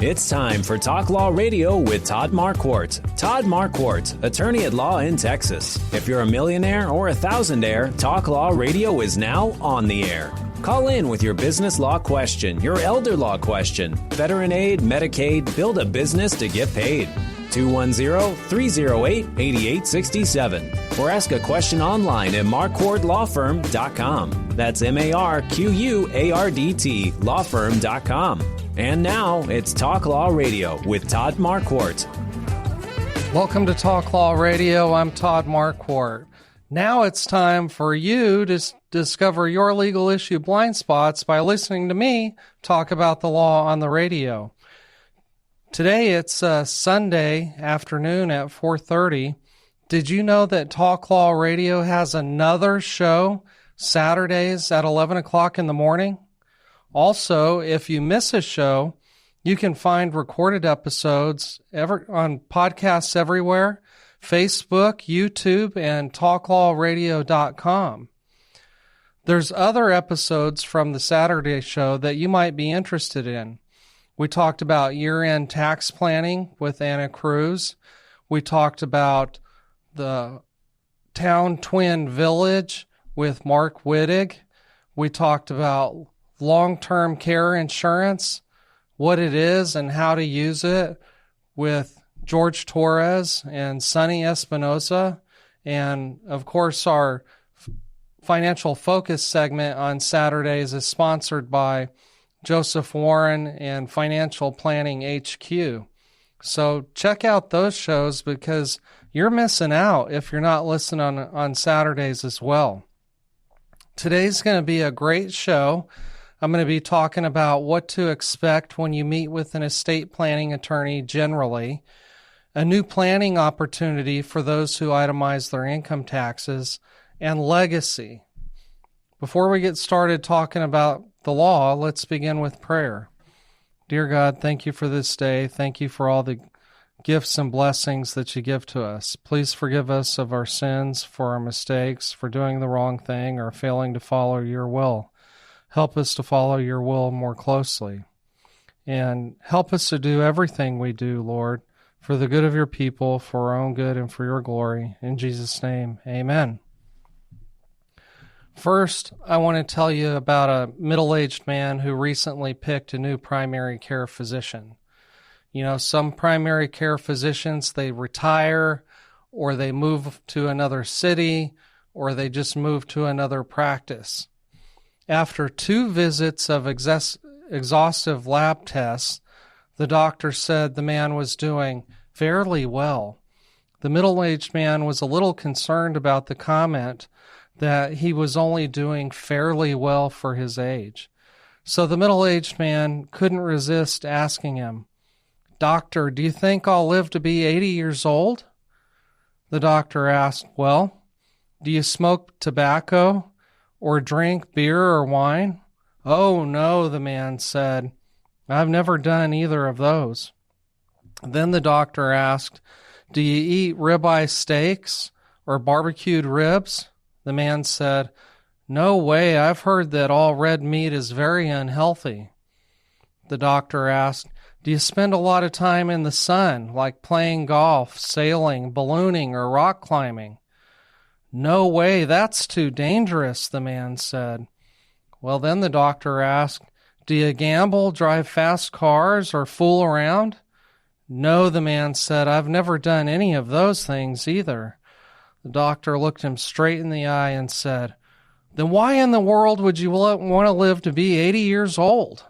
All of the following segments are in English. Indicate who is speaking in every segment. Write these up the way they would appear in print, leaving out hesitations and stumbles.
Speaker 1: It's time for Talk Law Radio with Todd Marquardt. Todd Marquardt, attorney at law in Texas. If you're a millionaire or a thousandaire, Talk Law Radio is now on the air. Call in with your business law question, your elder law question, veteran aid, Medicaid, build a business to get paid. 210-308-8867. Or ask a question online at marquardtlawfirm.com. That's MARQUARDT lawfirm.com. And now, it's Talk Law Radio with Todd Marquardt.
Speaker 2: Welcome to Talk Law Radio. I'm Todd Marquardt. Now it's time for you to discover your legal issue blind spots by listening to me talk about the law on the radio. Today it's Sunday afternoon at 4:30. Did you know that Talk Law Radio has another show Saturdays at 11 o'clock in the morning? Also, if you miss a show, you can find recorded episodes on podcasts everywhere, Facebook, YouTube, and talklawradio.com. There's other episodes from the Saturday show that you might be interested in. We talked about year-end tax planning with Anna Cruz. We talked about the Town Twin Village with Mark Wittig. We talked about long-term care insurance, what it is and how to use it with George Torres and Sonny Espinosa. And, of course, our Financial Focus segment on Saturdays is sponsored by Joseph Warren and Financial Planning HQ. So check out those shows because you're missing out if you're not listening on Saturdays as well. Today's going to be a great show. I'm going to be talking about what to expect when you meet with an estate planning attorney generally, a new planning opportunity for those who itemize their income taxes, and legacy. Before we get started talking about the law, let's begin with prayer. Dear God, thank you for this day. Thank you for all the gifts and blessings that you give to us. Please forgive us of our sins, for our mistakes, for doing the wrong thing or failing to follow your will. Help us to follow your will more closely. And help us to do everything we do, Lord, for the good of your people, for our own good, and for your glory. In Jesus' name, amen. First, I want to tell you about a middle-aged man who recently picked a new primary care physician. You know, some primary care physicians, they retire, or they move to another city, or they just move to another practice. After 2 visits of exhaustive lab tests, the doctor said the man was doing fairly well. The middle-aged man was a little concerned about the comment that he was only doing fairly well for his age. So the middle-aged man couldn't resist asking him, "Doctor, do you think I'll live to be 80 years old?" The doctor asked, "Well, do you smoke tobacco or drink beer or wine?" "Oh, no," the man said. "I've never done either of those." Then the doctor asked, "Do you eat ribeye steaks or barbecued ribs?" The man said, "No way, I've heard that all red meat is very unhealthy." The doctor asked, "Do you spend a lot of time in the sun, like playing golf, sailing, ballooning, or rock climbing?" "No way, that's too dangerous," the man said. Well, then the doctor asked, "Do you gamble, drive fast cars, or fool around?" "No," the man said, "I've never done any of those things either." The doctor looked him straight in the eye and said, "Then why in the world would you want to live to be 80 years old?"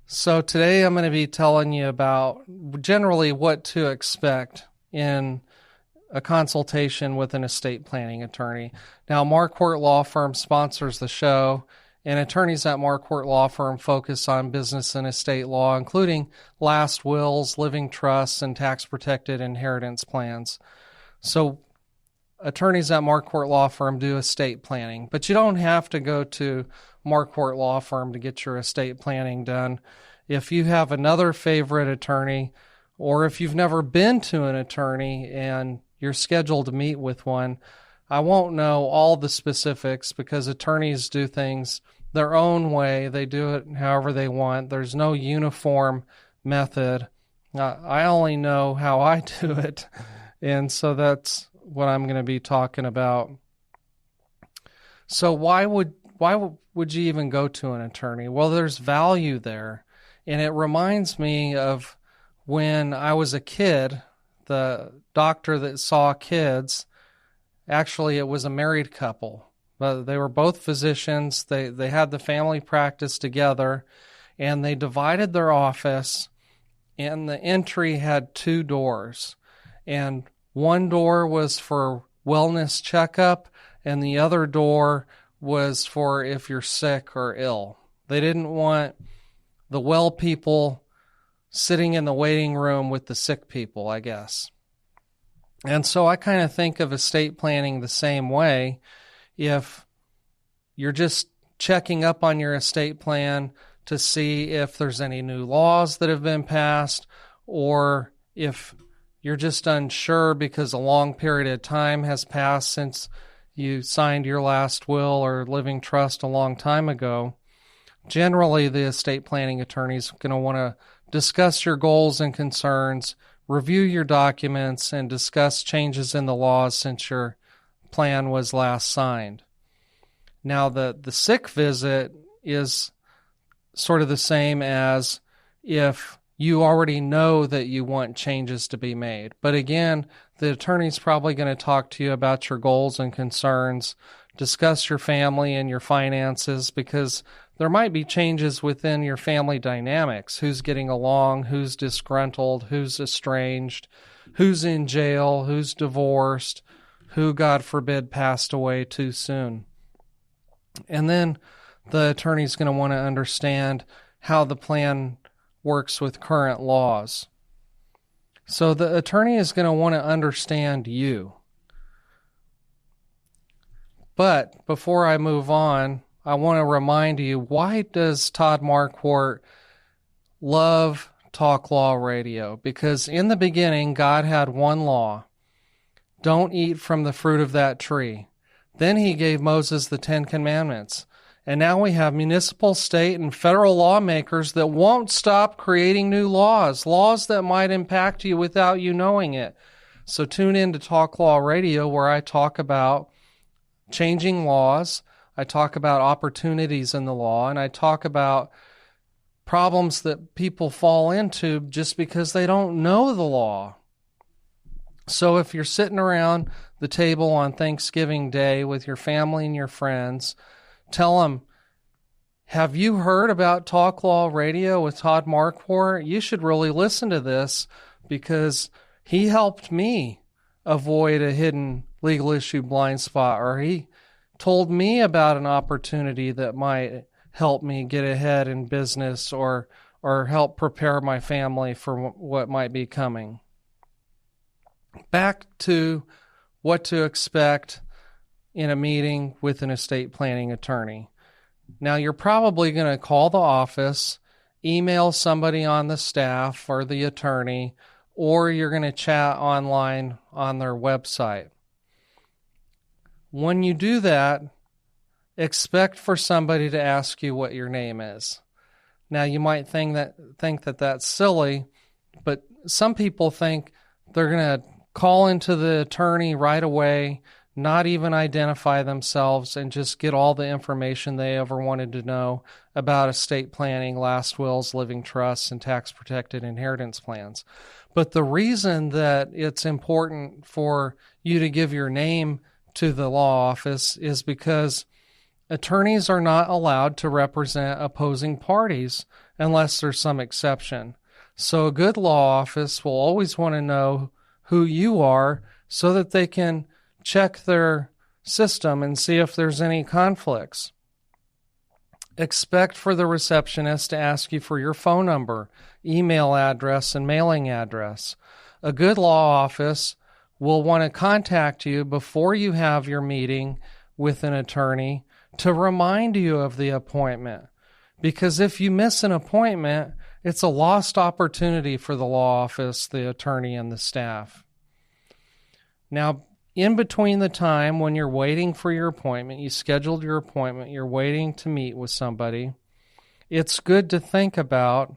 Speaker 2: So today I'm going to be telling you about generally what to expect in a consultation with an estate planning attorney. Now, Marquardt Law Firm sponsors the show, and attorneys at Marquardt Law Firm focus on business and estate law, including last wills, living trusts, and tax-protected inheritance plans. So attorneys at Marquardt Law Firm do estate planning, but you don't have to go to Marquardt Law Firm to get your estate planning done. If you have another favorite attorney, or if you've never been to an attorney and you're scheduled to meet with one, I won't know all the specifics because attorneys do things their own way. They do it however they want. There's no uniform method. I only know how I do it, and so that's what I'm going to be talking about. So why would you even go to an attorney? Well, there's value there, and it reminds me of when I was a kid. The doctor that saw kids, actually it was a married couple. But they were both physicians. They had the family practice together, and they divided their office, and the entry had 2 doors. And one door was for wellness checkup, and the other door was for if you're sick or ill. They didn't want the well people sitting in the waiting room with the sick people, I guess. And so I kind of think of estate planning the same way. If you're just checking up on your estate plan to see if there's any new laws that have been passed, or if you're just unsure because a long period of time has passed since you signed your last will or living trust a long time ago, generally the estate planning attorney is going to want to discuss your goals and concerns, review your documents, and discuss changes in the laws since your plan was last signed. Now, the sick visit is sort of the same as if you already know that you want changes to be made. But again, the attorney's probably going to talk to you about your goals and concerns, discuss your family and your finances, because there might be changes within your family dynamics. Who's getting along, who's disgruntled, who's estranged, who's in jail, who's divorced, who, God forbid, passed away too soon. And then the attorney's going to want to understand how the plan works with current laws. So the attorney is going to want to understand you. But before I move on, I want to remind you, why does Todd Marquardt love Talk Law Radio? Because in the beginning, God had one law: don't eat from the fruit of that tree. Then he gave Moses the 10 Commandments. And now we have municipal, state, and federal lawmakers that won't stop creating new laws that might impact you without you knowing it. So tune in to Talk Law Radio, where I talk about changing laws, I talk about opportunities in the law, and I talk about problems that people fall into just because they don't know the law. So if you're sitting around the table on Thanksgiving Day with your family and your friends, tell them, have you heard about Talk Law Radio with Todd Marquardt? You should really listen to this, because he helped me avoid a hidden legal issue blind spot, or he told me about an opportunity that might help me get ahead in business, or help prepare my family for what might be coming. Back to what to expect in a meeting with an estate planning attorney. Now, you're probably going to call the office, email somebody on the staff or the attorney, or you're going to chat online on their website. When you do that, expect for somebody to ask you what your name is. Now, you might think that that's silly, but some people think they're going to call into the attorney right away, not even identify themselves, and just get all the information they ever wanted to know about estate planning, last wills, living trusts, and tax-protected inheritance plans. But the reason that it's important for you to give your name to the law office is because attorneys are not allowed to represent opposing parties unless there's some exception. So a good law office will always want to know who you are so that they can check their system and see if there's any conflicts. Expect for the receptionist to ask you for your phone number, email address, and mailing address. A good law office will want to contact you before you have your meeting with an attorney to remind you of the appointment. Because if you miss an appointment, it's a lost opportunity for the law office, the attorney, and the staff. Now, in between the time when you're waiting for your appointment, you scheduled your appointment, you're waiting to meet with somebody, it's good to think about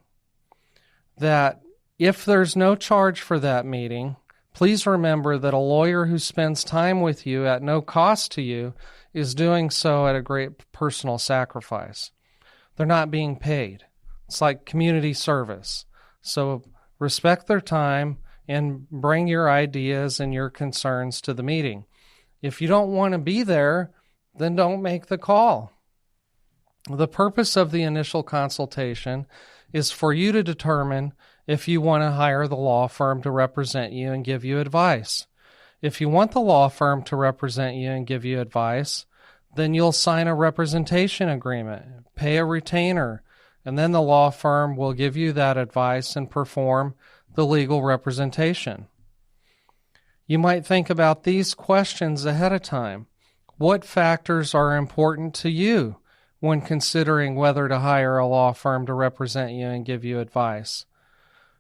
Speaker 2: that if there's no charge for that meeting, please remember that a lawyer who spends time with you at no cost to you is doing so at a great personal sacrifice. They're not being paid. It's like community service. So respect their time and bring your ideas and your concerns to the meeting. If you don't want to be there, then don't make the call. The purpose of the initial consultation is for you to determine if you want to hire the law firm to represent you and give you advice. If you want the law firm to represent you and give you advice, then you'll sign a representation agreement, pay a retainer, and then the law firm will give you that advice and perform the legal representation. You might think about these questions ahead of time. What factors are important to you when considering whether to hire a law firm to represent you and give you advice?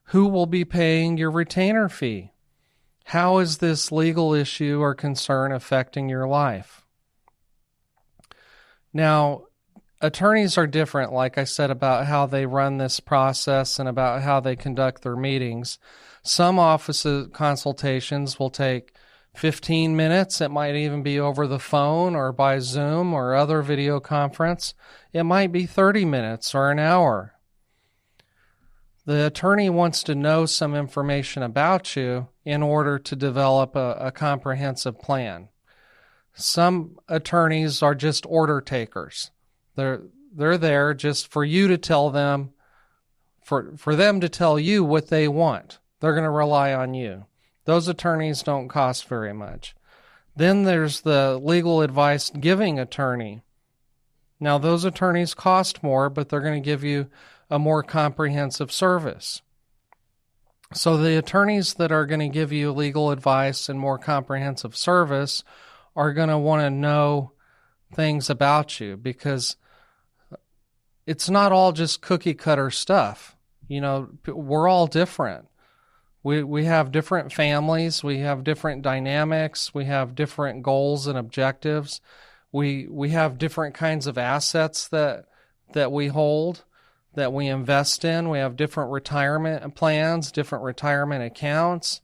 Speaker 2: Who will be paying your retainer fee? How is this legal issue or concern affecting your life? Now, attorneys are different, like I said, about how they run this process and about how they conduct their meetings. Some office consultations will take 15 minutes. It might even be over the phone or by Zoom or other video conference. It might be 30 minutes or an hour. The attorney wants to know some information about you in order to develop a comprehensive plan. Some attorneys are just order takers. They're there just for you to tell them, for them to tell you what they want. They're going to rely on you. Those attorneys don't cost very much. Then there's the legal advice giving attorney. Now, those attorneys cost more, but they're going to give you a more comprehensive service. So the attorneys that are going to give you legal advice and more comprehensive service are going to want to know things about you, because it's not all just cookie cutter stuff. You know, we're all different. We have different families, we have different dynamics, we have different goals and objectives. We have different kinds of assets that we hold, that we invest in. We have different retirement plans, different retirement accounts.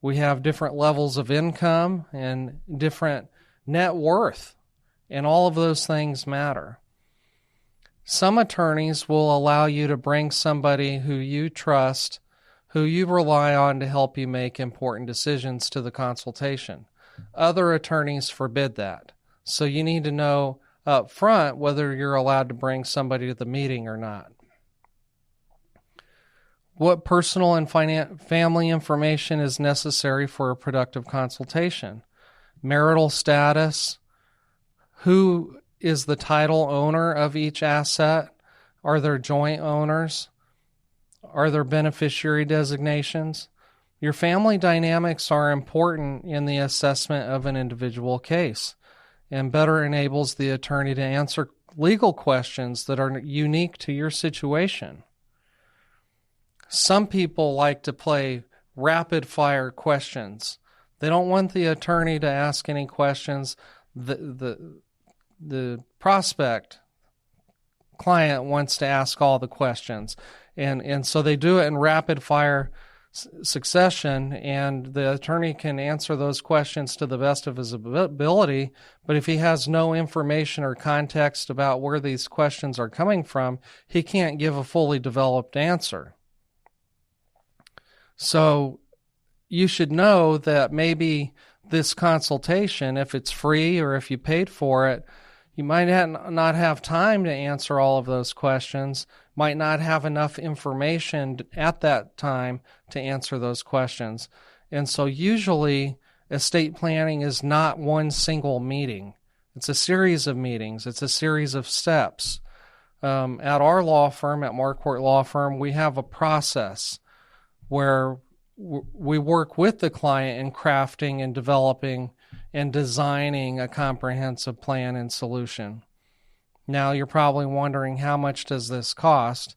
Speaker 2: We have different levels of income and different net worth, and all of those things matter. Some attorneys will allow you to bring somebody who you trust, who you rely on to help you make important decisions to the consultation. Other attorneys forbid that. So you need to know up front whether you're allowed to bring somebody to the meeting or not. What personal and family information is necessary for a productive consultation? Marital status, who is the title owner of each asset? Are there joint owners? Are there beneficiary designations? Your family dynamics are important in the assessment of an individual case and better enables the attorney to answer legal questions that are unique to your situation. Some people like to play rapid-fire questions. They don't want the attorney to ask any questions. The prospect client wants to ask all the questions. And so they do it in rapid-fire succession, and the attorney can answer those questions to the best of his ability, but if he has no information or context about where these questions are coming from, he can't give a fully developed answer. So you should know that maybe this consultation, if it's free or if you paid for it, you might not have time to answer all of those questions, might not have enough information at that time to answer those questions. And so usually estate planning is not one single meeting. It's a series of meetings. It's a series of steps. At our law firm, at Marquardt Law Firm, we have a process where we work with the client in crafting and developing and designing a comprehensive plan and solution. Now, you're probably wondering, how much does this cost?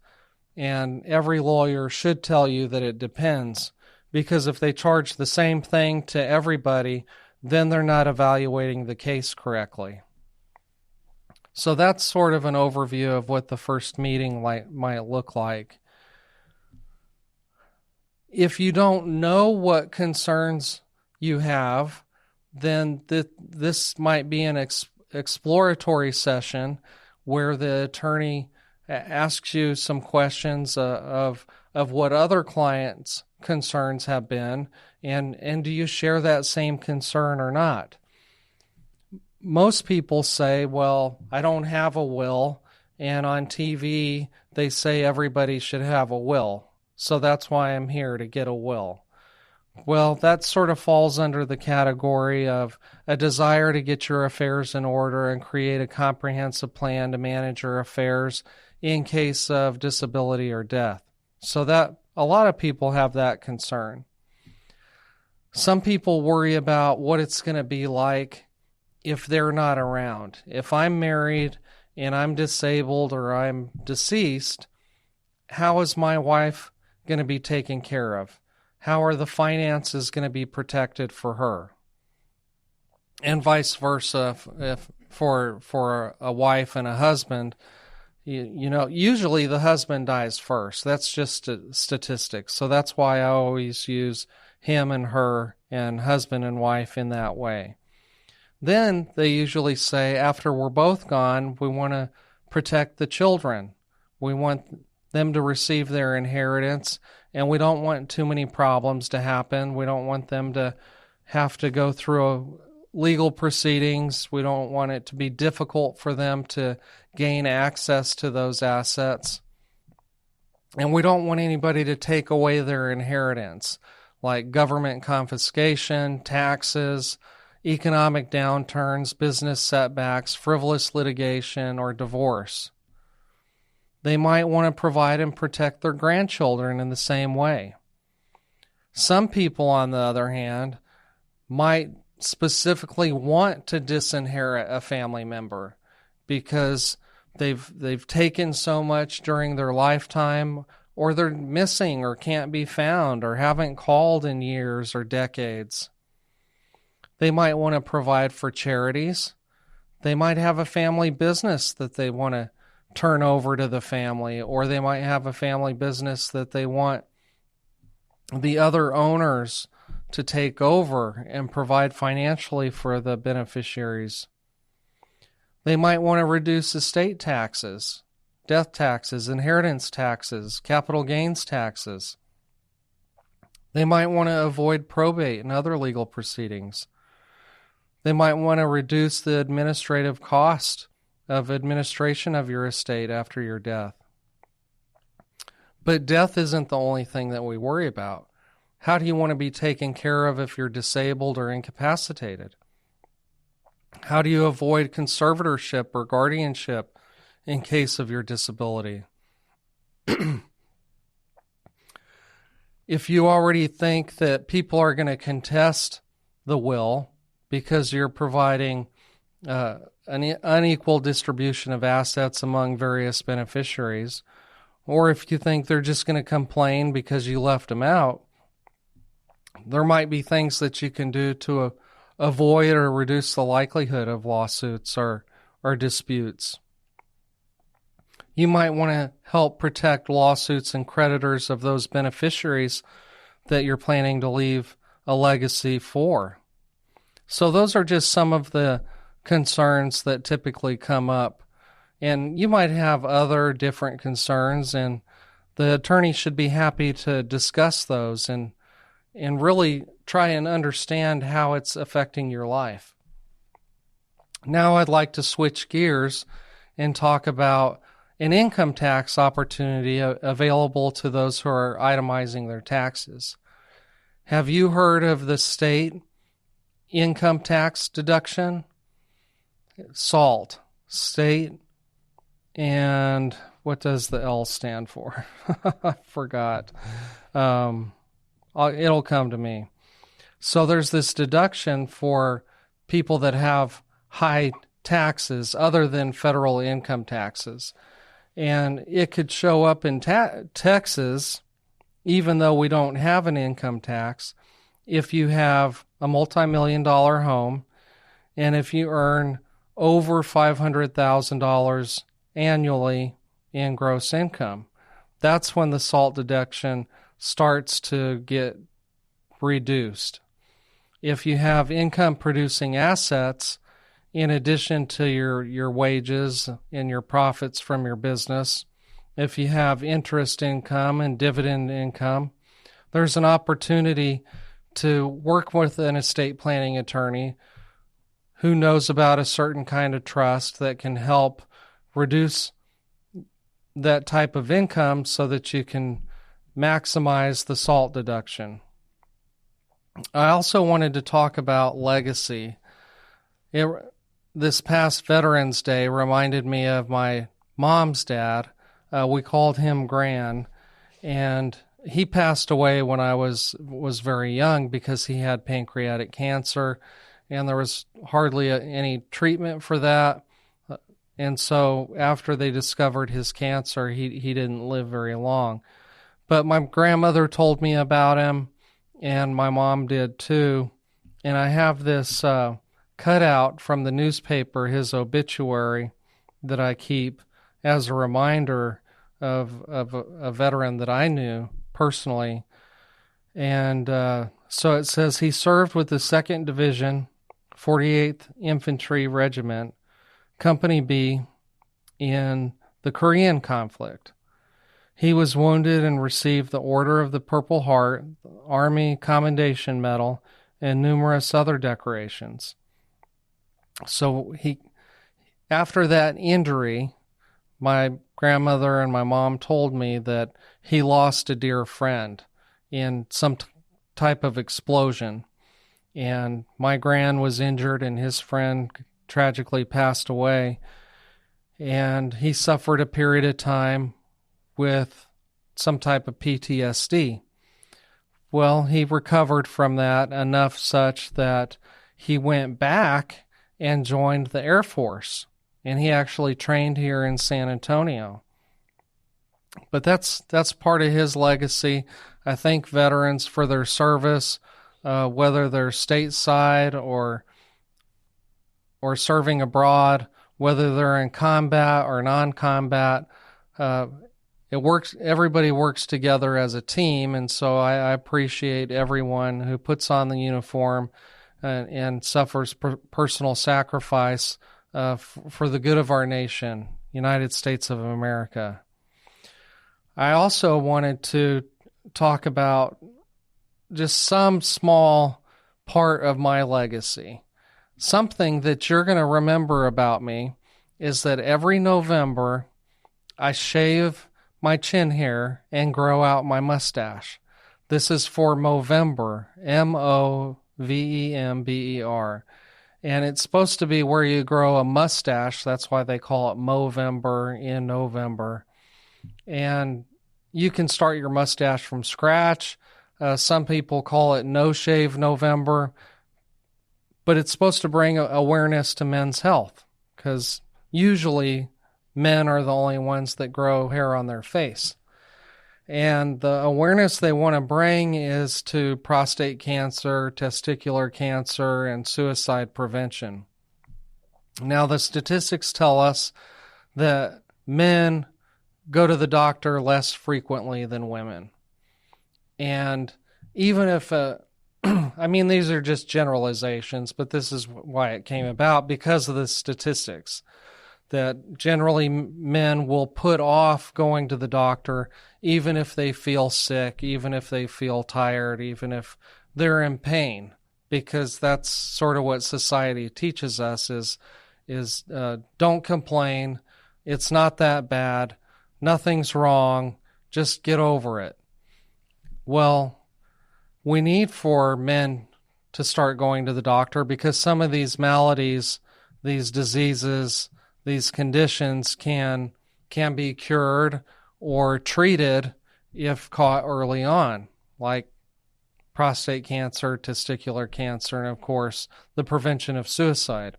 Speaker 2: And every lawyer should tell you that it depends, because if they charge the same thing to everybody, then they're not evaluating the case correctly. So that's sort of an overview of what the first meeting might look like. If you don't know what concerns you have, then this might be an exploratory session where the attorney asks you some questions of what other clients' concerns have been, and do you share that same concern or not? Most people say, well, I don't have a will, and on TV they say everybody should have a will, so that's why I'm here, to get a will. Well, that sort of falls under the category of a desire to get your affairs in order and create a comprehensive plan to manage your affairs in case of disability or death. So that a lot of people have that concern. Some people worry about what it's going to be like if they're not around. If I'm married and I'm disabled or I'm deceased, how is my wife going to be taken care of? How are the finances going to be protected for her? And vice versa, if for a wife and a husband, you know, usually the husband dies first. That's just statistics. So that's why I always use him and her and husband and wife in that way. Then they usually say, after we're both gone, we want to protect the children. We want them to receive their inheritance, and we don't want too many problems to happen. We don't want them to have to go through legal proceedings. We don't want it to be difficult for them to gain access to those assets. And we don't want anybody to take away their inheritance, like government confiscation, taxes, economic downturns, business setbacks, frivolous litigation, or divorce. They might want to provide and protect their grandchildren in the same way. Some people, on the other hand, might specifically want to disinherit a family member because they've taken so much during their lifetime, or they're missing or can't be found or haven't called in years or decades. They might want to provide for charities. They might have a family business that they want to turn over to the family, or they might have a family business that they want the other owners to take over and provide financially for the beneficiaries. They might want to reduce estate taxes, death taxes, inheritance taxes, capital gains taxes. They might want to avoid probate and other legal proceedings. They might want to reduce the administrative cost of administration of your estate after your death. But death isn't the only thing that we worry about. How do you want to be taken care of if you're disabled or incapacitated? How do you avoid conservatorship or guardianship in case of your disability? If you already think that people are going to contest the will because you're providing an unequal distribution of assets among various beneficiaries, or if you think they're just going to complain because you left them out, there might be things that you can do to avoid or reduce the likelihood of lawsuits or disputes. You might want to help protect lawsuits and creditors of those beneficiaries that you're planning to leave a legacy for. So those are just some of the concerns that typically come up. And you might have other different concerns, and the attorney should be happy to discuss those and really try and understand how it's affecting your life. Now I'd like to switch gears and talk about an income tax opportunity available to those who are itemizing their taxes. Have you heard of the state income tax deduction? SALT, state, and what does the L stand for? I forgot. It'll come to me. So there's this deduction for people that have high taxes other than federal income taxes. And it could show up in Texas, even though we don't have an income tax, if you have a multi-million-dollar home, and if you earn over $500,000 annually in gross income. That's when the SALT deduction starts to get reduced. If you have income-producing assets, in addition to your wages and your profits from your business, if you have interest income and dividend income, there's an opportunity to work with an estate planning attorney who knows about a certain kind of trust that can help reduce that type of income so that you can maximize the SALT deduction. I also wanted to talk about legacy. This past Veterans Day reminded me of my mom's dad. We called him Gran, and he passed away when I was very young because he had pancreatic cancer, and there was hardly any treatment for that. And so after they discovered his cancer, he didn't live very long. But my grandmother told me about him, and my mom did too. And I have this cutout from the newspaper, his obituary, that I keep as a reminder of a veteran that I knew personally. And so it says he served with the 2nd Division, 48th Infantry Regiment, Company B, in the Korean conflict. He was wounded and received the Order of the Purple Heart, Army Commendation Medal, and numerous other decorations. So after that injury, my grandmother and my mom told me that he lost a dear friend in some type of explosion. And my gran was injured and his friend tragically passed away. And he suffered a period of time with some type of PTSD. Well, he recovered from that enough such that he went back and joined the Air Force. And he actually trained here in San Antonio. But that's part of his legacy. I thank veterans for their service, whether they're stateside or serving abroad, whether they're in combat or non-combat. It works. Everybody works together as a team, and so I appreciate everyone who puts on the uniform and suffers personal sacrifice for the good of our nation, United States of America. I also wanted to talk about just some small part of my legacy. Something that you're going to remember about me is that every November I shave my chin hair and grow out my mustache. This is for Movember, Movember. And it's supposed to be where you grow a mustache. That's why they call it Movember in November. And you can start your mustache from scratch. Some people call it No Shave November. But it's supposed to bring awareness to men's health, because usually men are the only ones that grow hair on their face. And the awareness they want to bring is to prostate cancer, testicular cancer, and suicide prevention. Now, the statistics tell us that men go to the doctor less frequently than women. And even if, I mean, these are just generalizations, but this is why it came about, because of the statistics. That generally men will put off going to the doctor even if they feel sick, even if they feel tired, even if they're in pain, because that's sort of what society teaches us is don't complain, it's not that bad, nothing's wrong, just get over it. Well, we need for men to start going to the doctor, because some of these maladies, these diseases, these conditions can be cured or treated if caught early on, like prostate cancer, testicular cancer, and of course, the prevention of suicide.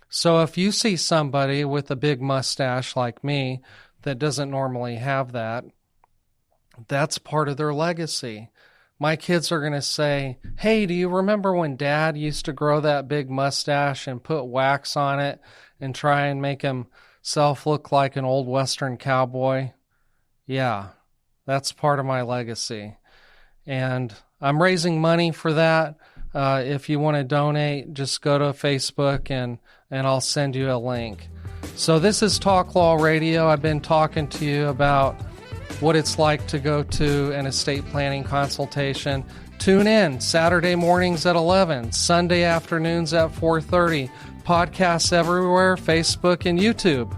Speaker 2: So if you see somebody with a big mustache like me that doesn't normally have that, that's part of their legacy. my kids are going to say, hey, do you remember when Dad used to grow that big mustache and put wax on it and try and make himself look like an old Western cowboy? Yeah, that's part of my legacy. And I'm raising money for that. If you want to donate, just go to Facebook and I'll send you a link. So this is Talk Law Radio. I've been talking to you about what it's like to go to an estate planning consultation. Tune in Saturday mornings at 11, Sunday afternoons at 4:30. Podcasts everywhere, Facebook and YouTube.